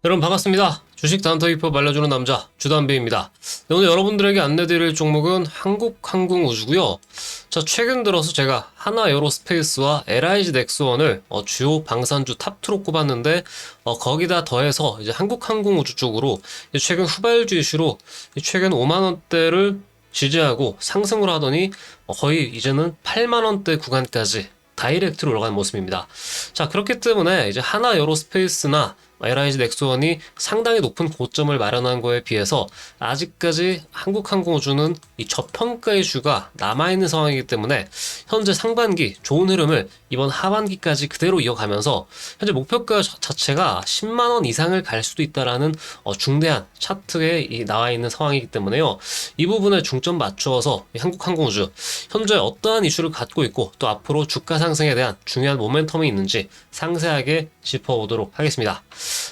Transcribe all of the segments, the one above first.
여러분 반갑습니다. 주식 단타 기법 알려주는 남자 주단배입니다. 네, 오늘 여러분들에게 안내드릴 종목은 한국항공우주고요. 자, 최근 들어서 제가 하나에어로스페이스와 LIG 넥스원을 주요 방산주 탑2로 꼽았는데 거기다 더해서 이제 한국항공우주 쪽으로 최근 후발주 이슈로 최근 5만 원대를 지지하고 상승을 하더니 거의 이제는 8만 원대 구간까지 다이렉트로 올라가는 모습입니다. 자, 그렇기 때문에 이제 하나에어로스페이스나 LIG 넥스원이 상당히 높은 고점을 마련한 거에 비해서 아직까지 한국항공우주는 이 저평가 이슈가 남아있는 상황이기 때문에 현재 상반기 좋은 흐름을 이번 하반기까지 그대로 이어가면서 현재 목표가 자체가 10만원 이상을 갈 수도 있다라는 중대한 차트에 나와 있는 상황이기 때문에요. 이 부분에 중점 맞추어서 한국항공우주 현재 어떠한 이슈를 갖고 있고 또 앞으로 주가 상승에 대한 중요한 모멘텀이 있는지 상세하게 짚어보도록 하겠습니다.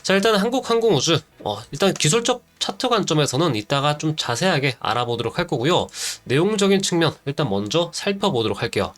자, 일단 한국항공우주 일단 기술적 차트 관점에서는 이따가 좀 자세하게 알아보도록 할 거고요. 내용적인 측면 일단 먼저 살펴보도록 할게요.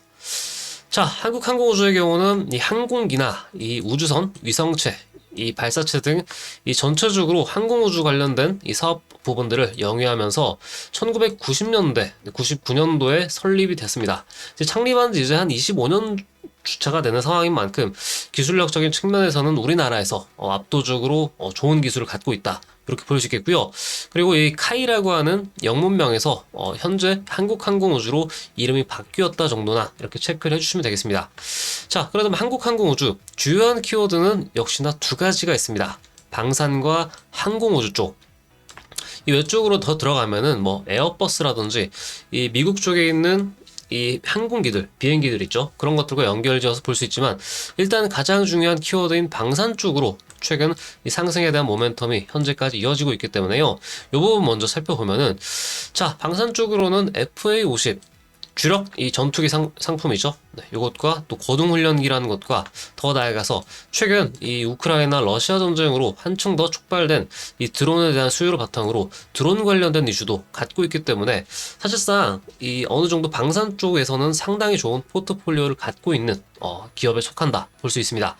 자, 한국항공우주의 경우는 이 항공기나 이 우주선, 위성체, 이 발사체 등 이 전체적으로 항공우주 관련된 이 사업 부분들을 영위하면서 1990년대, 99년도에 설립이 됐습니다. 이제 창립한 지 이제 한 25년 주차가 되는 상황인 만큼 기술력적인 측면에서는 우리나라에서 압도적으로 좋은 기술을 갖고 있다. 이렇게 볼 수 있겠고요. 그리고 이 카이라고 하는 영문명에서 현재 한국항공우주로 이름이 바뀌었다 정도나 이렇게 체크를 해주시면 되겠습니다. 자, 그러면 한국항공우주 주요한 키워드는 역시나 두 가지가 있습니다. 방산과 항공우주 쪽. 이 외쪽으로 더 들어가면은 뭐 에어버스라든지 이 미국 쪽에 있는 이 항공기들, 비행기들 있죠. 그런 것들과 연결지어서 볼 수 있지만 일단 가장 중요한 키워드인 방산 쪽으로 최근 이 상승에 대한 모멘텀이 현재까지 이어지고 있기 때문에요. 이 부분 먼저 살펴보면은 자, 방산 쪽으로는 FA50 주력 이 전투기 상품이죠. 네, 이것과 또 거둥훈련기라는 것과 더 나아가서 최근 이 우크라이나 러시아 전쟁으로 한층 더 촉발된 이 드론에 대한 수요를 바탕으로 드론 관련된 이슈도 갖고 있기 때문에 사실상 이 어느 정도 방산 쪽에서는 상당히 좋은 포트폴리오를 갖고 있는 기업에 속한다 볼 수 있습니다.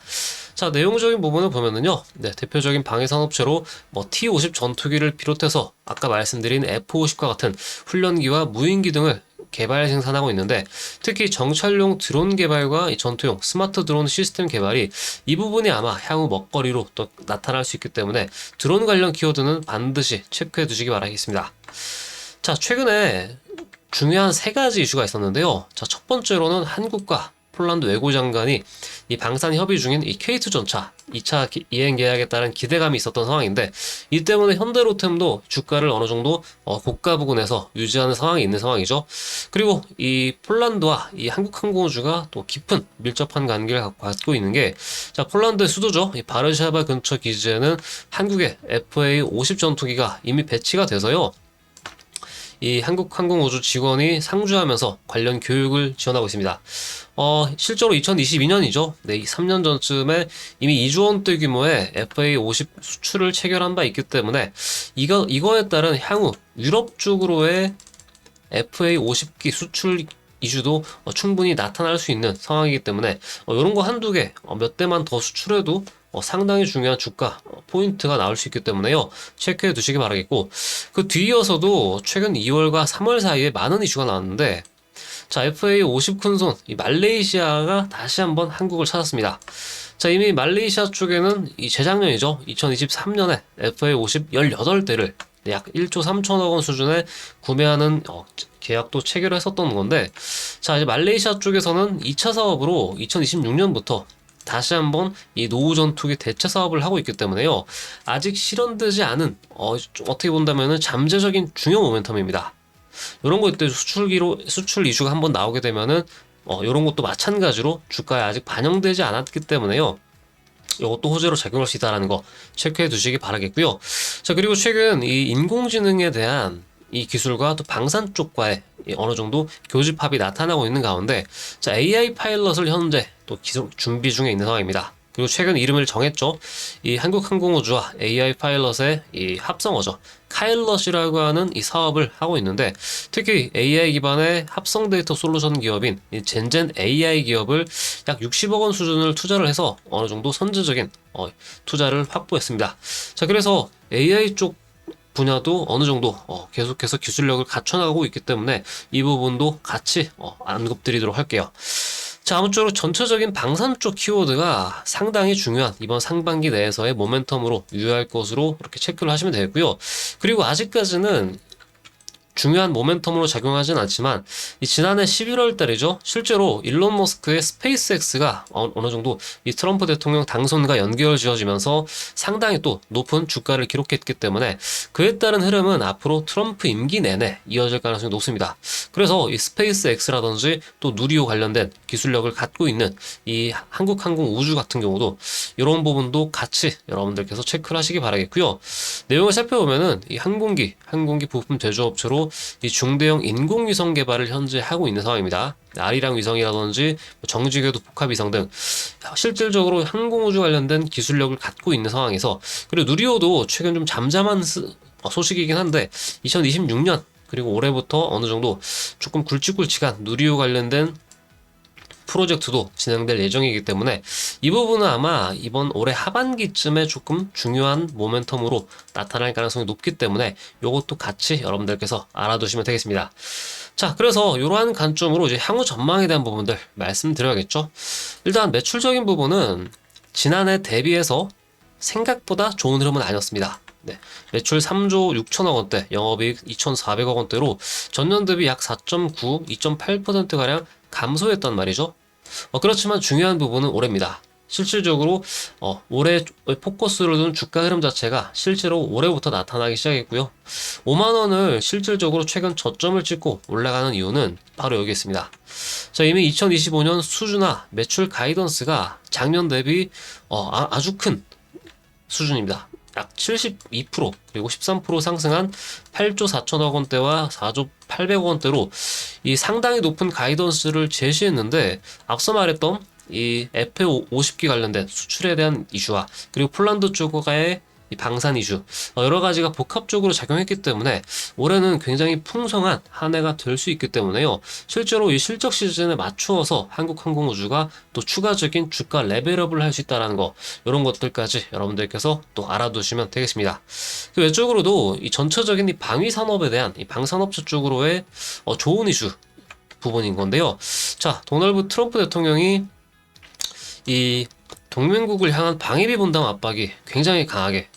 자, 내용적인 부분을 보면은요, 네, 대표적인 방위산업체로 뭐 T-50 전투기를 비롯해서 아까 말씀드린 F-50과 같은 훈련기와 무인기 등을 개발 생산하고 있는데 특히 정찰용 드론 개발과 이 전투용 스마트 드론 시스템 개발이 이 부분이 아마 향후 먹거리로 또 나타날 수 있기 때문에 드론 관련 키워드는 반드시 체크해 두시기 바라겠습니다. 자, 최근에 중요한 세 가지 이슈가 있었는데요. 자, 첫 번째로는 한국과 폴란드 외교장관이 이 방산 협의 중인 이 K2 전차 2차 이행 계약에 따른 기대감이 있었던 상황인데 이 때문에 현대로템도 주가를 어느 정도 고가 부근에서 유지하는 상황이 있는 상황이죠. 그리고 이 폴란드와 이 한국항공우주가 또 깊은 밀접한 관계를 갖고 있는 게 자, 폴란드 수도죠. 이 바르샤바 근처 기지에는 한국의 FA-50 전투기가 이미 배치가 돼서요. 이 한국항공우주 직원이 상주하면서 관련 교육을 지원하고 있습니다. 실제로 2022년이죠. 네, 3년 전쯤에 이미 2조 원대 규모의 FA50 수출을 체결한 바 있기 때문에 이거에 따른 향후 유럽 쪽으로의 FA50기 수출 이슈도 충분히 나타날 수 있는 상황이기 때문에 이런 거 한두 개, 몇 대만 더 수출해도 상당히 중요한 주가 포인트가 나올 수 있기 때문에요. 체크해 두시기 바라겠고 그 뒤이어서도 최근 2월과 3월 사이에 많은 이슈가 나왔는데 자, FA50 큰손 이 말레이시아가 다시 한번 한국을 찾았습니다. 자, 이미 말레이시아 쪽에는 이 재작년이죠. 2023년에 FA50 18대를 약 1조 3천억 원 수준에 구매하는 계약도 체결을 했었던 건데 자, 이제 말레이시아 쪽에서는 2차 사업으로 2026년부터 다시 한번 이 노후 전투기 대체 사업을 하고 있기 때문에요. 아직 실현되지 않은 어떻게 본다면은 잠재적인 중요 모멘텀입니다. 이런 것들 수출 이슈가 한번 나오게 되면은 이런 것도 마찬가지로 주가에 아직 반영되지 않았기 때문에요. 이것도 호재로 작용할 수 있다는 거 체크해 두시기 바라겠고요. 자, 그리고 최근 이 인공지능에 대한 이 기술과 또 방산 쪽과의 어느 정도 교집합이 나타나고 있는 가운데 자, AI 파일럿을 현재 또 기술 준비 중에 있는 상황입니다. 그리고 최근 이름을 정했죠. 이 한국항공우주와 AI 파일럿의 이 합성어죠. 카일럿이라고 하는 이 사업을 하고 있는데, 특히 AI 기반의 합성 데이터 솔루션 기업인 이 젠젠 AI 기업을 약 60억 원 수준을 투자를 해서 어느 정도 선제적인 투자를 확보했습니다. 자, 그래서 AI 쪽 분야도 어느 정도 계속해서 기술력을 갖춰나가고 있기 때문에 이 부분도 같이 언급드리도록 할게요. 자, 아무쪼록 전체적인 방산 쪽 키워드가 상당히 중요한 이번 상반기 내에서의 모멘텀으로 유효할 것으로 이렇게 체크를 하시면 되겠고요. 그리고 아직까지는 중요한 모멘텀으로 작용하진 않지만 이 지난해 11월 달이죠. 실제로 일론 머스크의 스페이스X가 어느 정도 이 트럼프 대통령 당선과 연결 지어지면서 상당히 또 높은 주가를 기록했기 때문에 그에 따른 흐름은 앞으로 트럼프 임기 내내 이어질 가능성이 높습니다. 그래서 이 스페이스X라든지 또 누리호 관련된 기술력을 갖고 있는 이 한국항공우주 같은 경우도 이런 부분도 같이 여러분들께서 체크를 하시기 바라겠고요. 내용을 살펴보면은 이 항공기 부품 제조업체로 이 중대형 인공위성 개발을 현재 하고 있는 상황입니다. 아리랑 위성이라든지 정지궤도 복합 위성 등 실질적으로 항공우주 관련된 기술력을 갖고 있는 상황에서, 그리고 누리호도 최근 좀 잠잠한 소식이긴 한데 2026년 그리고 올해부터 어느 정도 조금 굵직굵직한 누리호 관련된 프로젝트도 진행될 예정이기 때문에 이 부분은 아마 이번 올해 하반기쯤에 조금 중요한 모멘텀으로 나타날 가능성이 높기 때문에 이것도 같이 여러분들께서 알아두시면 되겠습니다. 자, 그래서 이러한 관점으로 이제 향후 전망에 대한 부분들 말씀드려야겠죠. 일단 매출적인 부분은 지난해 대비해서 생각보다 좋은 흐름은 아니었습니다. 네, 매출 3조 6천억 원대, 영업이익 2,400억 원대로 전년 대비 약 4.9, 2.8%가량 감소했단 말이죠. 그렇지만 중요한 부분은 올해입니다. 실질적으로 올해 포커스를 둔 주가 흐름 자체가 실제로 올해부터 나타나기 시작했고요. 5만 원을 실질적으로 최근 저점을 찍고 올라가는 이유는 바로 여기 있습니다. 자, 이미 2025년 수주나 매출 가이던스가 작년 대비 아주 큰 수준입니다. 약 72% 그리고 13% 상승한 8조 4천억 원대와 4조 800억 원대로 이 상당히 높은 가이던스를 제시했는데, 앞서 말했던 이 F-50기 관련된 수출에 대한 이슈와 그리고 폴란드 쪽과의 이 방산 이슈 여러 가지가 복합적으로 작용했기 때문에 올해는 굉장히 풍성한 한 해가 될 수 있기 때문에요. 실제로 이 실적 시즌에 맞추어서 한국항공우주가 또 추가적인 주가 레벨업을 할 수 있다는 거, 이런 것들까지 여러분들께서 또 알아두시면 되겠습니다. 그 외적으로도 이 전체적인 이 방위 산업에 대한 이 방산업체 쪽으로의 좋은 이슈 부분인 건데요. 자, 도널드 트럼프 대통령이 이 동맹국을 향한 방위비 분담 압박이 굉장히 강하게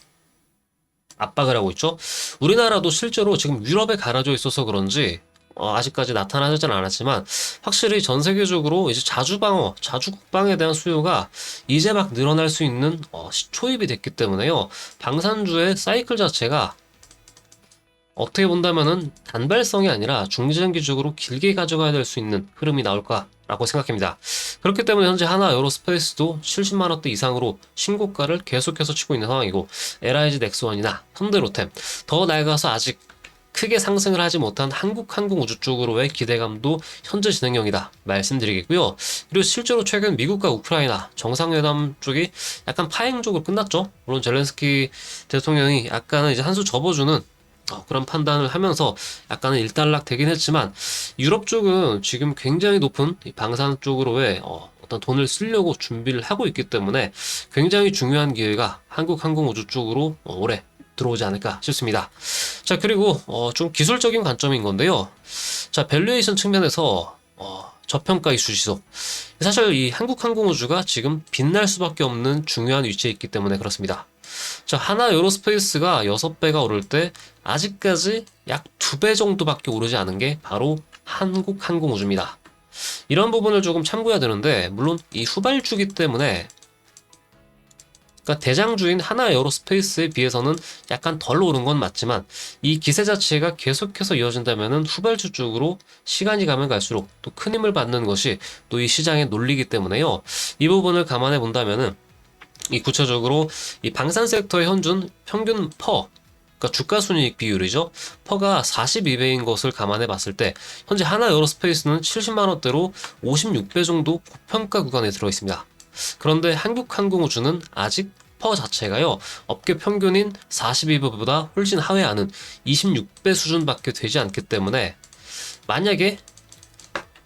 압박을 하고 있죠. 우리나라도 실제로 지금 유럽에 가라져 있어서 그런지 아직까지 나타나지는 않았지만 확실히 전 세계적으로 이제 자주방어, 자주국방에 대한 수요가 이제 막 늘어날 수 있는 초입이 됐기 때문에요. 방산주의 사이클 자체가 어떻게 본다면은 단발성이 아니라 중장기적으로 길게 가져가야 될 수 있는 흐름이 나올까라고 생각합니다. 그렇기 때문에 현재 하나 에어로스페이스도 70만 원대 이상으로 신고가를 계속해서 치고 있는 상황이고, LIG 넥스원이나 현대로템, 더 나아가서 아직 크게 상승을 하지 못한 한국항공우주 쪽으로의 기대감도 현재 진행형이다 말씀드리겠고요. 그리고 실제로 최근 미국과 우크라이나 정상회담 쪽이 약간 파행적으로 끝났죠. 물론 젤렌스키 대통령이 약간은 이제 한 수 접어주는 그런 판단을 하면서 약간은 일단락 되긴 했지만, 유럽 쪽은 지금 굉장히 높은 방산 쪽으로의 어떤 돈을 쓰려고 준비를 하고 있기 때문에 굉장히 중요한 기회가 한국항공우주 쪽으로 올해 들어오지 않을까 싶습니다. 자, 그리고 좀 기술적인 관점인 건데요. 자, 밸류에이션 측면에서 저평가 이슈 지속. 사실 이 한국항공우주가 지금 빛날 수밖에 없는 중요한 위치에 있기 때문에 그렇습니다. 자, 하나 에어로스페이스가 6배가 오를 때 아직까지 약 2배 정도밖에 오르지 않은 게 바로 한국항공우주입니다. 이런 부분을 조금 참고해야 되는데, 물론 이 후발주기 때문에, 그러니까 대장주인 하나 에어로스페이스에 비해서는 약간 덜 오른 건 맞지만, 이 기세 자체가 계속해서 이어진다면은 후발주 쪽으로 시간이 가면 갈수록 또 큰 힘을 받는 것이 또 이 시장의 논리이기 때문에요. 이 부분을 감안해 본다면은 이 구체적으로 이 방산 섹터의 현준 평균 그러니까 주가순이익 비율이죠. 퍼가 42배인 것을 감안해 봤을 때 현재 하나 에어로스페이스는 70만 원대로 56배 정도 고평가 구간에 들어 있습니다. 그런데 한국항공우주는 아직 퍼 자체가요, 업계 평균인 42배보다 훨씬 하회하는 26배 수준밖에 되지 않기 때문에, 만약에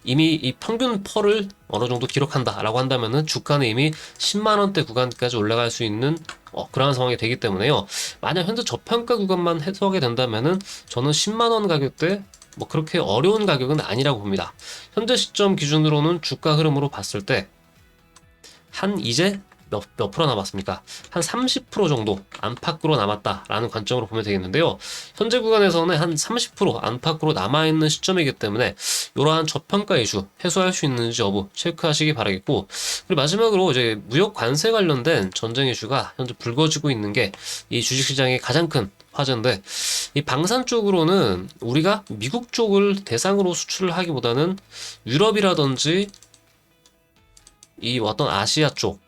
이미 이 평균 펄을 어느 정도 기록한다라고 한다면은 주가는 이미 10만 원대 구간까지 올라갈 수 있는 그러한 상황이 되기 때문에요. 만약 현재 저평가 구간만 해소하게 된다면은 저는 10만 원 가격대 뭐 그렇게 어려운 가격은 아니라고 봅니다. 현재 시점 기준으로는 주가 흐름으로 봤을 때 한 이제 몇 프로 남았습니까? 한 30% 정도 안팎으로 남았다라는 관점으로 보면 되겠는데요. 현재 구간에서는 한 30% 안팎으로 남아있는 시점이기 때문에 이러한 저평가 이슈 해소할 수 있는지 여부 체크하시기 바라겠고, 그리고 마지막으로 이제 무역 관세 관련된 전쟁 이슈가 현재 불거지고 있는 게 이 주식시장의 가장 큰 화제인데, 이 방산 쪽으로는 우리가 미국 쪽을 대상으로 수출을 하기보다는 유럽이라든지 이 어떤 아시아 쪽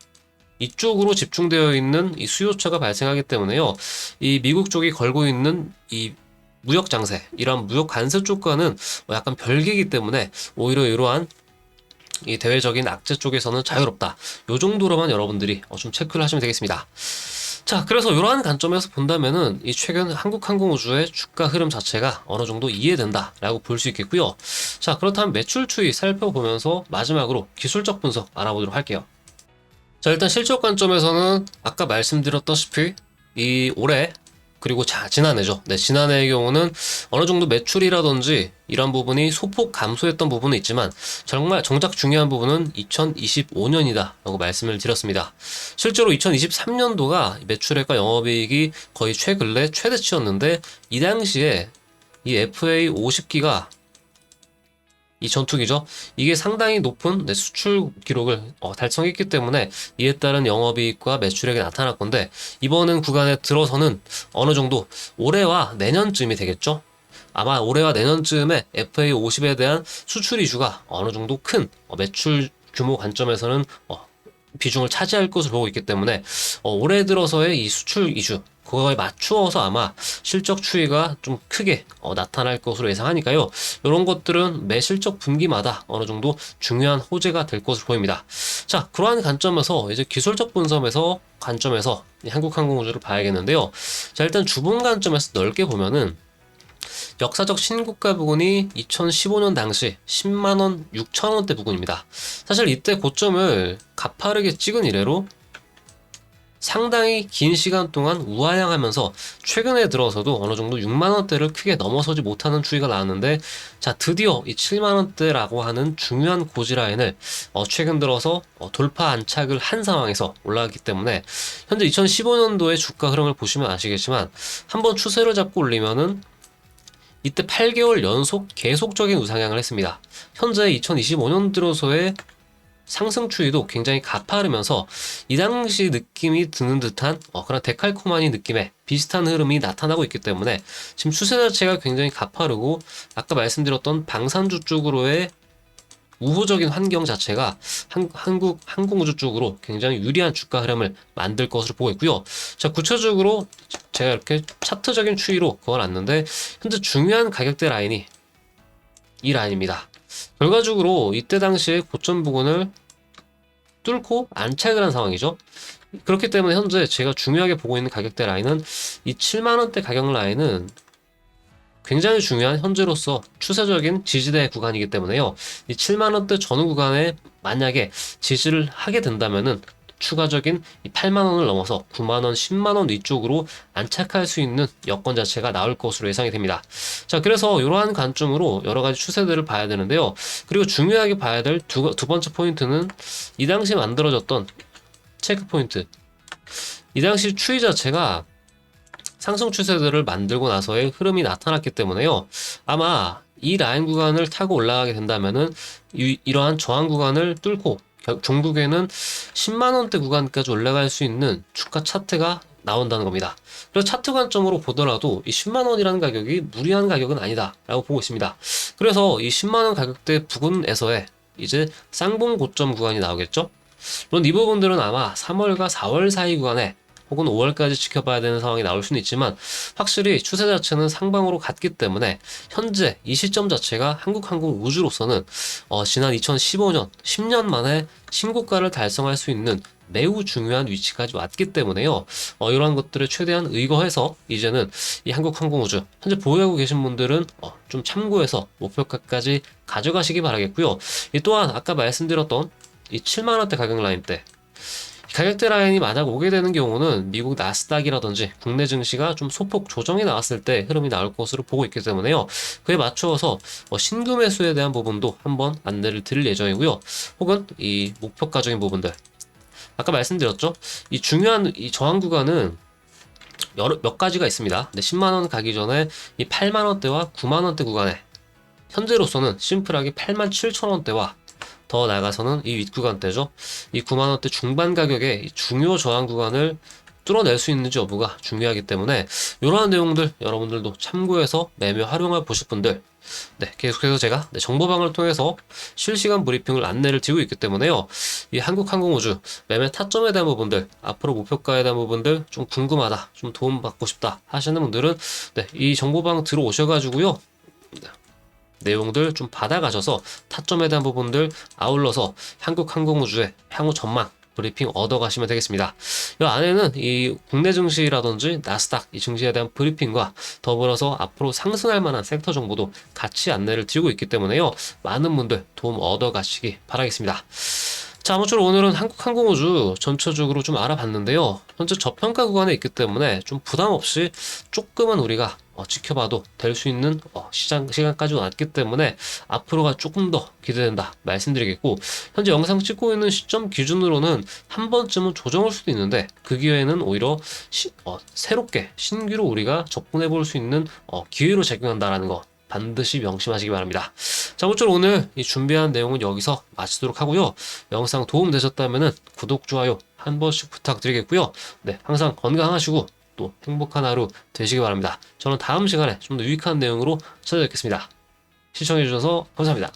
이쪽으로 집중되어 있는 이 수요처가 발생하기 때문에요. 이 미국 쪽이 걸고 있는 이 무역 장세, 이런 무역 관세 쪽과는 약간 별개이기 때문에 오히려 이러한 이 대외적인 악재 쪽에서는 자유롭다. 요 정도로만 여러분들이 좀 체크를 하시면 되겠습니다. 자, 그래서 이러한 관점에서 본다면은 이 최근 한국항공우주의 주가 흐름 자체가 어느 정도 이해된다라고 볼 수 있겠고요. 자, 그렇다면 매출 추이 살펴보면서 마지막으로 기술적 분석 알아보도록 할게요. 자, 일단 실적 관점에서는 아까 말씀드렸다시피 이 올해 그리고 지난해죠. 네, 지난해의 경우는 어느 정도 매출이라든지 이런 부분이 소폭 감소했던 부분은 있지만 정작 중요한 부분은 2025년이다 라고 말씀을 드렸습니다. 실제로 2023년도가 매출액과 영업이익이 거의 최근래 최대치였는데, 이 당시에 이 FA 50기가 이 전투기죠. 이게 상당히 높은 수출 기록을 달성했기 때문에 이에 따른 영업이익과 매출액이 나타날 건데, 이번 구간에 들어서는 어느 정도 올해와 내년쯤이 되겠죠. 아마 올해와 내년쯤에 FA50에 대한 수출 이슈가 어느 정도 큰 매출 규모 관점에서는 비중을 차지할 것으로 보고 있기 때문에 올해 들어서의 이 수출 이슈 그거에 맞추어서 아마 실적 추이가 좀 크게 나타날 것으로 예상하니까요. 이런 것들은 매 실적 분기마다 어느 정도 중요한 호재가 될 것으로 보입니다. 자, 그러한 관점에서 이제 기술적 분석에서 관점에서 한국항공우주를 봐야겠는데요. 자, 일단 주봉 관점에서 넓게 보면은 역사적 신고가 부근이 2015년 당시 10만원 6천원대 부근입니다. 사실 이때 고점을 가파르게 찍은 이래로 상당히 긴 시간 동안 우하향하면서 최근에 들어서도 어느 정도 6만원대를 크게 넘어서지 못하는 추이가 나왔는데, 자, 드디어 이 7만원대라고 하는 중요한 고지라인을 최근 들어서 돌파 안착을 한 상황에서 올라갔기 때문에 현재 2015년도의 주가 흐름을 보시면 아시겠지만 한번 추세를 잡고 올리면은 이때 8개월 연속 계속적인 우상향을 했습니다. 현재 2025년 들어서의 상승 추이도 굉장히 가파르면서 이 당시 느낌이 드는 듯한 그런 데칼코마니 느낌의 비슷한 흐름이 나타나고 있기 때문에 지금 추세 자체가 굉장히 가파르고, 아까 말씀드렸던 방산주 쪽으로의 우호적인 환경 자체가 한국 항공우주 쪽으로 굉장히 유리한 주가 흐름을 만들 것으로 보고 있고요. 자, 구체적으로 제가 이렇게 차트적인 추이로 그어놨는데 현재 중요한 가격대 라인이 이 라인입니다. 결과적으로 이때 당시에 고점 부근을 뚫고 안착을 한 상황이죠. 그렇기 때문에 현재 제가 중요하게 보고 있는 가격대 라인은 이 7만원대 가격 라인은 굉장히 중요한 현재로서 추세적인 지지대 구간이기 때문에요. 이 7만원대 전후 구간에 만약에 지지를 하게 된다면은 추가적인 이 8만원을 넘어서 9만원, 10만원 위쪽으로 안착할 수 있는 여건 자체가 나올 것으로 예상이 됩니다. 자, 그래서 이러한 관점으로 여러 가지 추세들을 봐야 되는데요. 그리고 중요하게 봐야 될 두 번째 포인트는 이 당시 만들어졌던 체크 포인트. 이 당시 추이 자체가 상승 추세들을 만들고 나서의 흐름이 나타났기 때문에요. 아마 이 라인 구간을 타고 올라가게 된다면은 이러한 저항 구간을 뚫고 종국에는 10만원대 구간까지 올라갈 수 있는 주가 차트가 나온다는 겁니다. 그래서 차트 관점으로 보더라도 이 10만원이라는 가격이 무리한 가격은 아니다 라고 보고 있습니다. 그래서 이 10만원 가격대 부근에서의 이제 쌍봉 고점 구간이 나오겠죠. 물론 이 부분들은 아마 3월과 4월 사이 구간에 혹은 5월까지 지켜봐야 되는 상황이 나올 수는 있지만 확실히 추세 자체는 상방으로 갔기 때문에 현재 이 시점 자체가 한국항공우주로서는 지난 2015년 10년 만에 신고가를 달성할 수 있는 매우 중요한 위치까지 왔기 때문에요. 이러한 것들을 최대한 의거해서 이제는 이 한국항공우주 현재 보유하고 계신 분들은 좀 참고해서 목표가까지 가져가시기 바라겠고요. 이 또한 아까 말씀드렸던 이 7만원대 가격 라인대 가격대 라인이 만약 오게 되는 경우는 미국 나스닥이라든지 국내 증시가 좀 소폭 조정이 나왔을 때 흐름이 나올 것으로 보고 있기 때문에요. 그에 맞추어서 신규 매수에 대한 부분도 한번 안내를 드릴 예정이고요. 혹은 이 목표가적인 부분들 아까 말씀드렸죠. 이 중요한 이 저항 구간은 몇 가지가 있습니다. 근데 10만원 가기 전에 이 8만원대와 9만원대 구간에 현재로서는 심플하게 87,000원대와 더 나가서는 이 윗구간대죠. 이 9만원대 중반 가격의 이 중요 저항 구간을 뚫어낼 수 있는지 여부가 중요하기 때문에 이러한 내용들 여러분들도 참고해서 매매 활용해 보실 분들 계속해서 제가 정보방을 통해서 실시간 브리핑을 안내를 드리고 있기 때문에요. 이 한국항공우주 매매 타점에 대한 부분들 앞으로 목표가에 대한 부분들 좀 궁금하다 좀 도움받고 싶다 하시는 분들은 이 정보방 들어오셔가지고요. 내용들 좀 받아가셔서 타점에 대한 부분들 아울러서 한국항공우주의 향후 전망 브리핑 얻어가시면 되겠습니다. 이 안에는 이 국내 증시라든지 나스닥 이 증시에 대한 브리핑과 더불어서 앞으로 상승할 만한 섹터 정보도 같이 안내를 드리고 있기 때문에요. 많은 분들 도움 얻어가시기 바라겠습니다. 자, 아무쪼록 오늘은 한국항공우주 전체적으로 좀 알아봤는데요. 현재 저평가 구간에 있기 때문에 좀 부담 없이 조금은 우리가 지켜봐도 될 수 있는 시간까지 왔기 때문에 앞으로가 조금 더 기대된다 말씀드리겠고, 현재 영상 찍고 있는 시점 기준으로는 한 번쯤은 조정할 수도 있는데 그 기회에는 오히려 새롭게 신규로 우리가 접근해 볼 수 있는 기회로 작용한다라는 거 반드시 명심하시기 바랍니다. 자, 아무쪼록 오늘 이 준비한 내용은 여기서 마치도록 하고요. 영상 도움 되셨다면 구독, 좋아요 한 번씩 부탁드리겠고요. 항상 건강하시고 또 행복한 하루 되시기 바랍니다. 저는 다음 시간에 좀 더 유익한 내용으로 찾아뵙겠습니다. 시청해주셔서 감사합니다.